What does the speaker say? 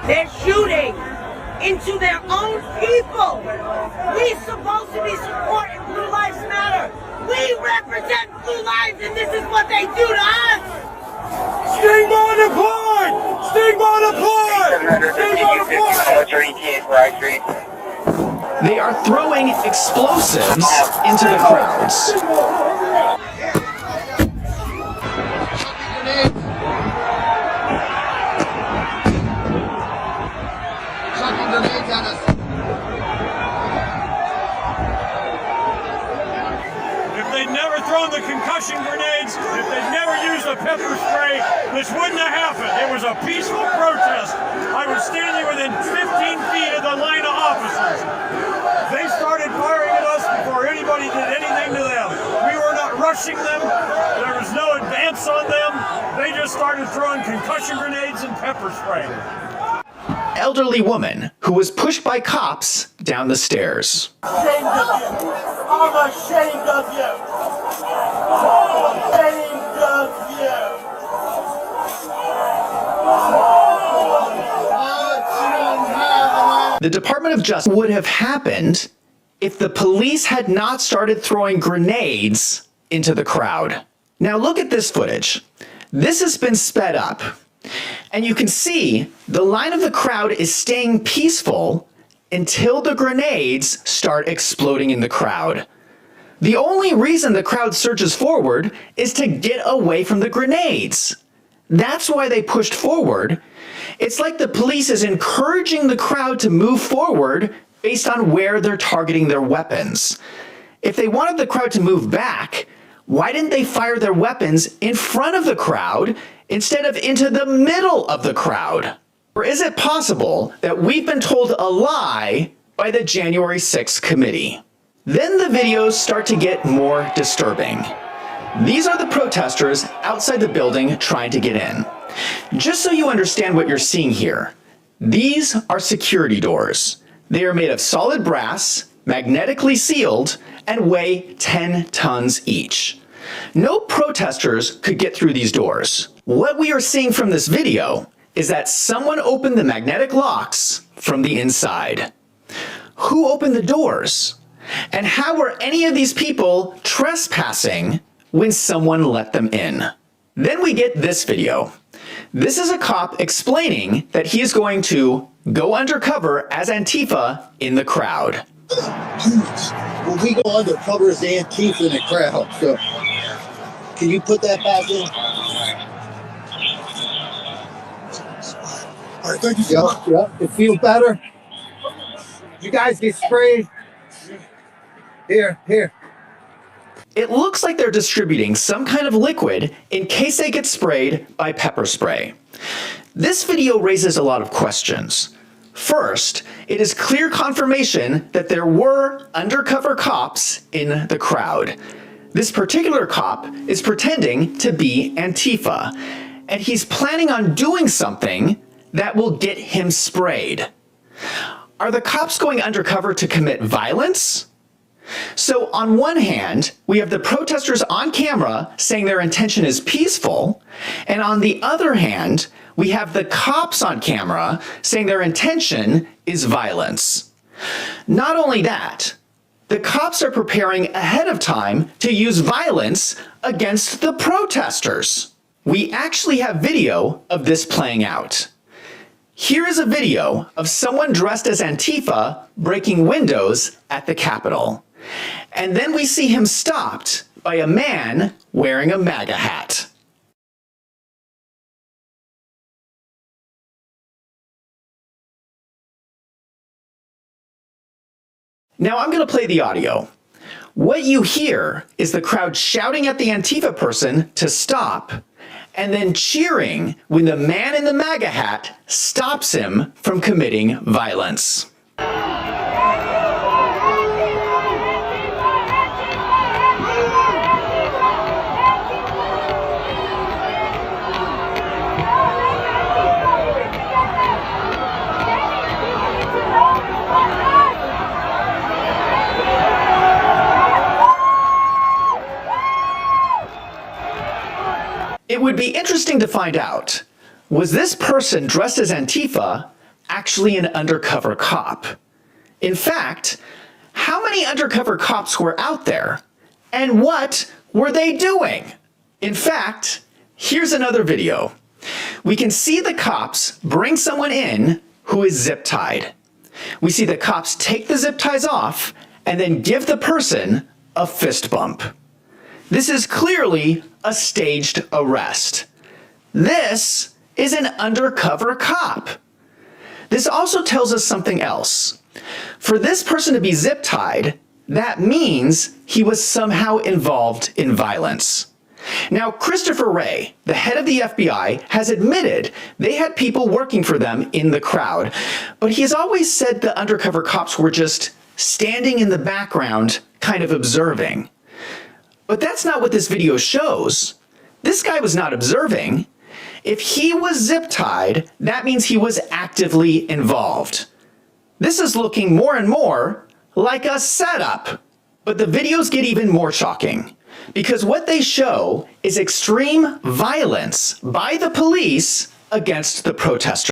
They're shooting into their own people. We're supposed to be supporting Blue Lives Matter. We represent Blue Lives, and this is what they do to us. Stigma deployed! Stigma deployed! Stigma deployed! They are throwing explosives into the crowds. If they'd never thrown the concussion grenades, if they'd never used the pepper spray, this wouldn't have happened. It was a peaceful protest. I was standing within 15 feet of the line of officers. They started firing at us before anybody did anything to them. We were not rushing them. There was no advance on them. They just started throwing concussion grenades and pepper spray. Elderly woman who was pushed by cops down the stairs. Ashamed of you. I'm ashamed of you. I'm ashamed of you. The Department of Justice would have happened if the police had not started throwing grenades into the crowd. Now look at this footage. This has been sped up. And you can see the line of the crowd is staying peaceful until the grenades start exploding in the crowd. The only reason the crowd surges forward is to get away from the grenades. That's why they pushed forward. It's like the police is encouraging the crowd to move forward based on where they're targeting their weapons. If they wanted the crowd to move back, why didn't they fire their weapons in front of the crowd instead of into the middle of the crowd? Or is it possible that we've been told a lie by the January 6th committee? Then the videos start to get more disturbing. These are the protesters outside the building trying to get in. Just so you understand what you're seeing here, these are security doors. They are made of solid brass, magnetically sealed, and weigh 10 tons each. No protesters could get through these doors. What we are seeing from this video is that someone opened the magnetic locks from the inside. Who opened the doors? And how were any of these people trespassing when someone let them in? Then we get this video. This is a cop explaining that he is going to go undercover as Antifa in the crowd. When we go undercover as Antifa in the crowd, so can you put that back in? All right, thank you so much. Yeah, it feels better. You guys get sprayed. Here. It looks like they're distributing some kind of liquid in case they get sprayed by pepper spray. This video raises a lot of questions. First, it is clear confirmation that there were undercover cops in the crowd. This particular cop is pretending to be Antifa, and he's planning on doing something that will get him sprayed. Are the cops going undercover to commit violence? So on one hand, we have the protesters on camera saying their intention is peaceful, and on the other hand, we have the cops on camera saying their intention is violence. Not only that, the cops are preparing ahead of time to use violence against the protesters. We actually have video of this playing out. Here is a video of someone dressed as Antifa breaking windows at the Capitol. And then we see him stopped by a man wearing a MAGA hat. Now I'm going to play the audio. What you hear is the crowd shouting at the Antifa person to stop, and then cheering when the man in the MAGA hat stops him from committing violence. It would be interesting to find out, was this person dressed as Antifa actually an undercover cop? In fact, how many undercover cops were out there? And what were they doing? In fact, here's another video. We can see the cops bring someone in who is zip-tied. We see the cops take the zip ties off and then give the person a fist bump. This is clearly a staged arrest. This is an undercover cop. This also tells us something else. For this person to be zip-tied, that means he was somehow involved in violence. Now, Christopher Wray, the head of the FBI, has admitted they had people working for them in the crowd, but he has always said the undercover cops were just standing in the background, kind of observing. But that's not what this video shows. This guy was not observing. If he was zip-tied, that means he was actively involved. This is looking more and more like a setup. But the videos get even more shocking, because what they show is extreme violence by the police against the protesters.